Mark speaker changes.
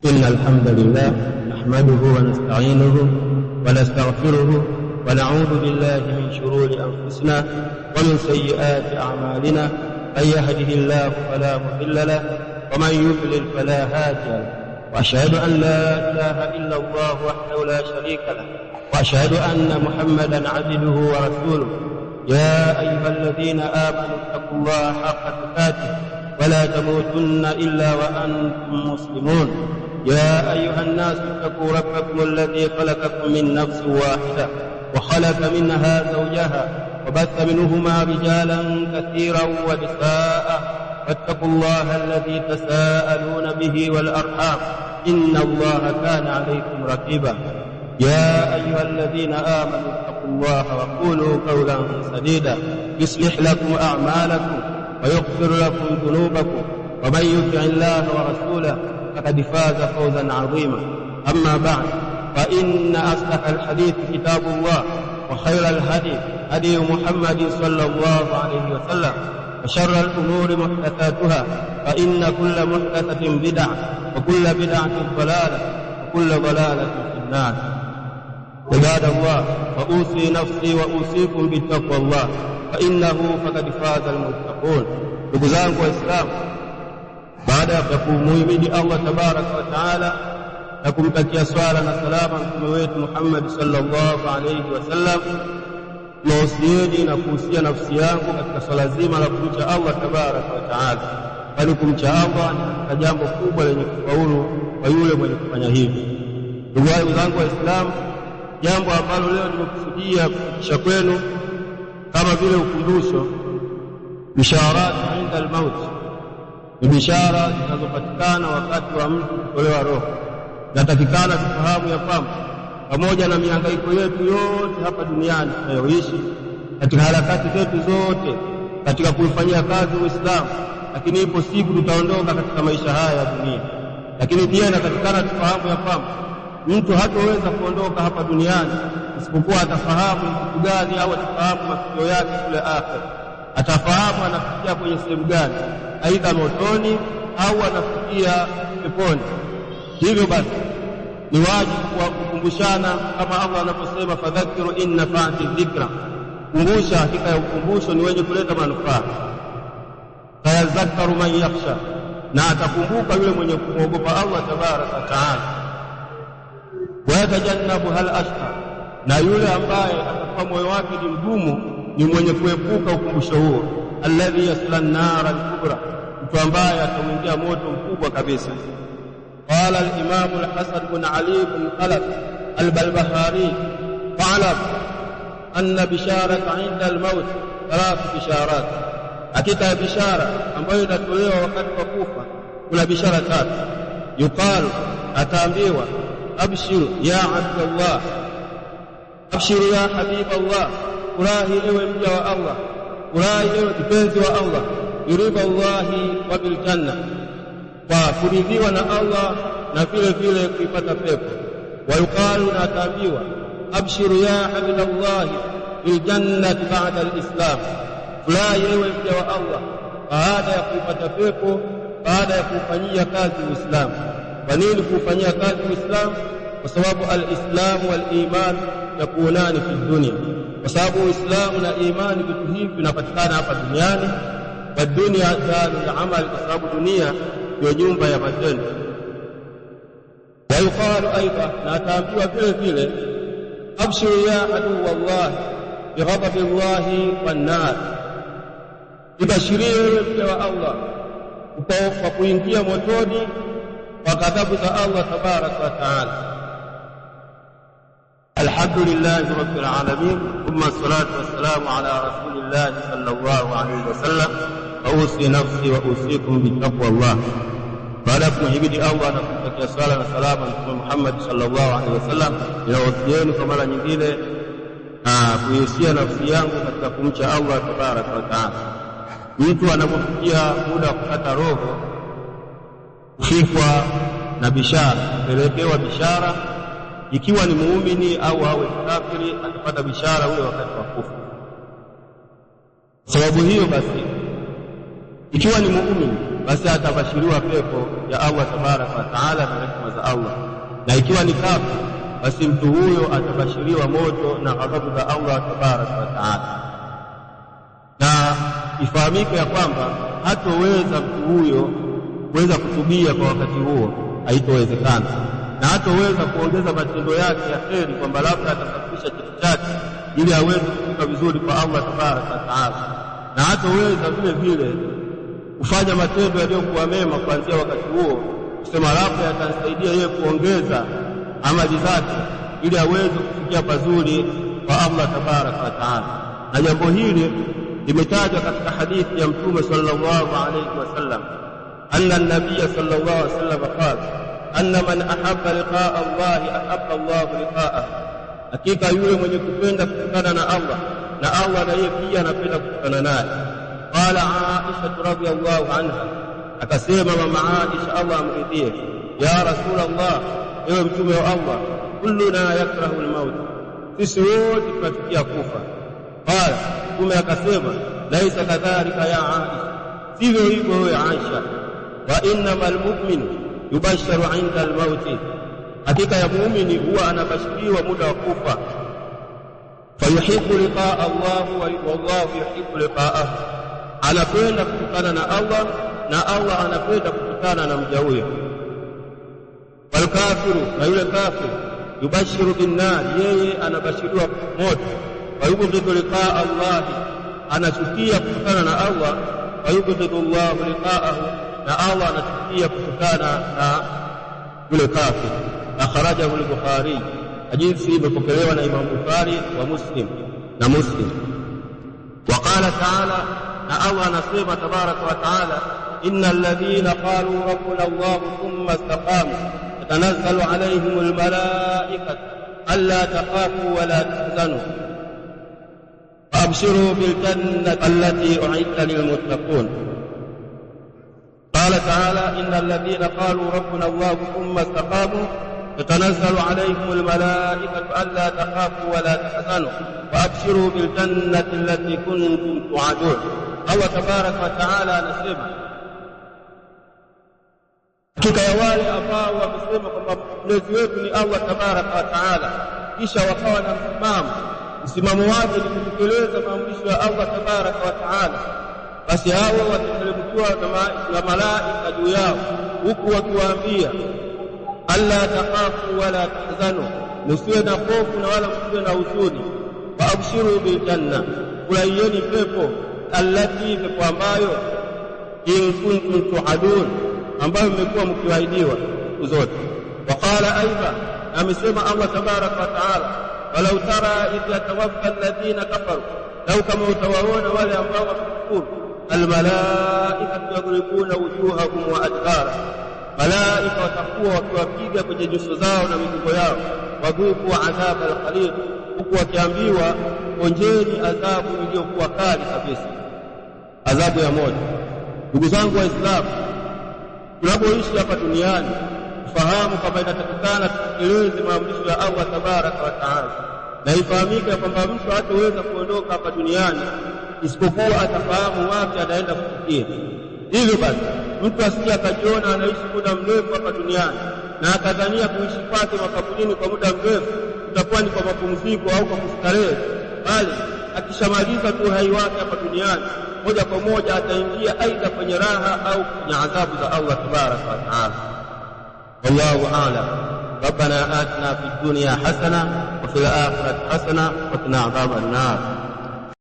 Speaker 1: إن الحمد لله نحمده ونستعينه ونستغفره ونعوذ بالله من شرور أنفسنا ومن سيئات أعمالنا. من يهده الله فلا مضل له ومن يضلل فلا هادي له. وأشهد أن لا إله إلا الله وحده لا شريك له وأشهد أن محمدا عبده ورسوله. يا أيها الذين آمنوا اتقوا الله حق تقاته ولا تموتن إلا وأنتم مسلمون. يا أيها الناس اتقوا ربكم الذي خلقكم من نفس واحدة وخلق منها زوجها وبث منهما رجالا كثيرا ونساء واتقوا الله الذي تساءلون به والأرحام إن الله كان عليكم رقيبا. يا أيها الذين آمنوا اتقوا الله وقولوا قولا سديدا يصلح لكم أعمالكم ويغفر لكم ذنوبكم ومن يطع الله ورسوله فقد فاز فوزا عظيما. أما بعد، فإن أصدق الحديث كتاب الله وخير الهدي هدي محمد صلى الله عليه وسلم وشر الأمور محدثاتها فإن كل محدثة بدعة وكل بدعة ضلالة وكل ضلالة في النار. عباد الله، وأوصي نفسي وأوصيكم بتقوى الله فإنه فقد فاز المتقون. ndugu zangu waislamu, baada ya kumuhimidi Allah tabaraka wa taala na kumtakia swala na salama mtume wetu Muhammad sallallahu alayhi wasallam, nausieni na kuhusia nafsi yangu katika swala zima la kumcha Allah tabaraka wa taala, bali kumcha Allah ni jambo kubwa lenye kufaulu kwa yule mwenye kufanya hivi. Ndugu zangu waislamu, jambo ambalo leo nimekusudia kufikisha kwenu kama vile ukumbusho, bisharat inda al-maut, ni bishara zinazopatikana wakati wa mtu kutolewa roho. Natakikana tufahamu ya kwamba pamoja na mihangaiko yetu yote hapa duniani tunayoishi, katika harakati zetu zote katika kuifanyia kazi Uislamu, lakini ipo siku tutaondoka katika maisha haya ya dunia. Lakini pia inatakikana tufahamu ya kwamba mtu hataweza kuondoka hapa duniani isipokuwa atafahamu kitu gani, au atafahamu mafikio yake kule akhera. Atafahamu anafikia kwenye sehemu gani, aidha motoni au anafikia peponi. Hivyo basi ni wajibu wa kukumbushana kama Allah anaposema fadhakiru in nafa'ati dhikra, kumbusha, hakika ya ukumbusho ni wenye kuleta manufaa. Tayazakaru man yakhsha, na atakumbuka yule mwenye kumwogopa Allah tabaraka wa taala. Wa yatajannabu hal ashqa, na yule ambaye atakuwa moyo wake ni mgumu ni mwenye kuepuka ukumbusho huo. Alladhi yasla an-nar al-kubra, mtu ambaye ataingia moto mkubwa kabisa. قال الإمام الحسن بن علي بن خلف البلبهاري: فاعلم أن بشارة عند الموت 3 بشارات. hakika bishara ambayo inatolewa wakati wa kufa kuna bishara 3. yuqalu, ataambiwa, abshiru ya abdallah, abshiru ya habiballah, furahi ewe mja wa Allah, furahi ewe kipenzi wa Allah, yuriba Allahi wa bil janna, kwa kuridhiwa na Allah na vile vile kuipata pepo. Wayuqalu, na ataambiwa, abshiru ya habiballah bil jannati ba'da al-islam, furahi ewe mja wa Allah baada ya kuipata pepo, baada ya kufanyia kazi Uislamu. Kwa nini kufanyia kazi Uislamu? Kwa sababu al-islam wal-iman yakunani fi dunya, kwa sababu Uislamu na imani vitu hivi vinapatikana hapa duniani. Wa dunya darul amal, kwa sababu dunia ndio nyumba ya matendo. Wa yuqalu aidha, na ataambiwa vile vile, abshiru ya adu wallah bi ghadabi Allahi wan nar, ibashirie wewe mja wa Allah kwa kuingia motoni kwa ghadhabu za Allah tabaraka wa taala. Alhamdulillahi rabbil alamin, thumma salatu wassalamu ala rasulillahi sallallahu alayhi wasallam. Ausi nafsi wa usikum bitaqwa Allah. Baada ya kumhimidi Allah na kumtakia sala na salama Mtume Muhammad sallallahu alaihi wasallam, ninawasieni kwa mara nyingine kuhusia nafsi yangu katika kumcha Allah tabaraka wa taala. Mtu anapofikia muda wa kukata roho, kufikwa na bishara, kupelekewa bishara, ikiwa ni muumini au awe kafiri, atapata bishara ule wakati wa kufa. Sababu hiyo basi, ikiwa ni muumini basi atabashiriwa pepo ya Allah tabaraka wa taala na rehema za Allah, na ikiwa ni kafir basi mtu huyo atabashiriwa moto na ghadhabu za Allah tabaraka wa taala. Na ifahamike ya kwamba hatoweza mtu huyo kuweza kutubia kwa wakati huo, haitowezekana, na hatoweza kuongeza matendo yake ya kheri kwamba labda atasafisha kitu chake ili aweze kufika vizuri kwa Allah tabaraka wa taala, na hatoweza vile vile kufanya matendo yaliyokuwa mema kuanzia wakati huo kusema labda yatasaidia yeye kuongeza amali zake ili aweze kufikia pazuri kwa Allah tabaraka wa taala. Na jambo hili limetajwa katika hadithi ya Mtume sallallahu alayhi wasallam, anna an-nabiy sallallahu alayhi wasallam qala anna man ahabba liqa'a Allah ahabba Allah liqa'ahu, hakika yule mwenye kupenda kukutana na Allah na Allah na yeye pia anapenda kukutana naye. Qala Aisha radhiyallahu anha, akasema mama Aisha Allah amridhie, ya Rasulullah, ewe mtume wa Allah, kulluna yakrahu al-maut, sisi wote tunachukia kufa. Qala, mtume akasema laisa kadhalika ya Aisha, sivyo hivyo wewe Aisha, wa innamal mu'minu yubasharu 'inda al-maut, hakika ya muumini huwa anabashiriwa muda wa kufa. Fayuhibbu liqa'a Allah wallahu yuhibbu liqa'ahu, anapenda kukutana na Allah na Allah anapenda kukutana na mja huyo. Wal kafiru, na yule kafir, yubashiru bin nar, yeye anabashiriwa moto. Wa yubghidu liqa'a Allah, anachukia kukutana na Allah. Wa yubghidu Allah liqa'ahu, na Allah anachukia kukutana na yule kafir. Akhrajahu al-Bukhari, hadithi imepokelewa na Imam Bukhari wa Muslim na Muslim. Wa qala ta'ala, na Allah anasema tabaraka wa taala, innal ladhina qalu rabbuna Allah thumma istaqamu tatanazzalu alayhimul malaikatu alla takhafu wa la tahzanu وابشروا بالجنة التي أعدت للمتقون. قال تعالى إن الذين قالوا ربنا الله ثم استقاموا تتنزل عليهم الملائكة ألا تخافوا ولا تحزنوا وأبشروا بالجنة التي كنتم توعدون. الله تبارك وتعالى نسمع hakika ya wale ambao wamesema kwamba mlezi wetu ni Allah tabaraka wa taala, kisha wakawa na msimamo wake ni kutekeleza maamrisho ya Allah tabaraka wa taala, basi hao watateremkiwa na malaika juu yao huku wakiwaambia alla takhafu wala tahzanu, msiwe na hofu na wala msiwe na huzuni. Wa abshiru bil janna, kulaieni pepo, allati, pepo ambayo in kuntum tu'adun, ambayo mmekuwa mkiahidiwa siku zote. Waqala aidan, amesema Allah tabaraka wa taala, walau tara idh yatawaffa alladhina kafaru, lau kama utawaona wale ambao wamekufuru, almalaikatu yadribuna wujuhahum wa adbara, malaika watakuwa wakiwapiga kwenye nyuso zao na migongo yao, wadhuku adhab al-qalil, huku wakiambiwa onjeni adhabu iliyokuwa kali kabisa, adhabu ya moto. Ndugu zangu Waislamu, tunapoishi hapa duniani fahamu kwamba inatakikana tutekeleze maamrisho ya Allah tabaraka wa taala, na ifahamike kwamba mtu hataweza kuondoka hapa duniani isipokuwa atafahamu wapi anaenda kufikia. Hivyo basi mtu asije akajiona anaishi muda mrefu hapa duniani na akadhania kuishi kwake makaburini kwa muda mrefu itakuwa ni kwa mapumziko au kwa kustarehe, bali akishamaliza tu uhai wake hapa duniani moja kwa moja ataingia aidha kwenye raha au kwenye adhabu za Allah tabaraka wa taala. Wallahu a'lam. ربنا آتنا في الدنيا حسنة وفي الآخرة حسنة وقنا عذاب النار.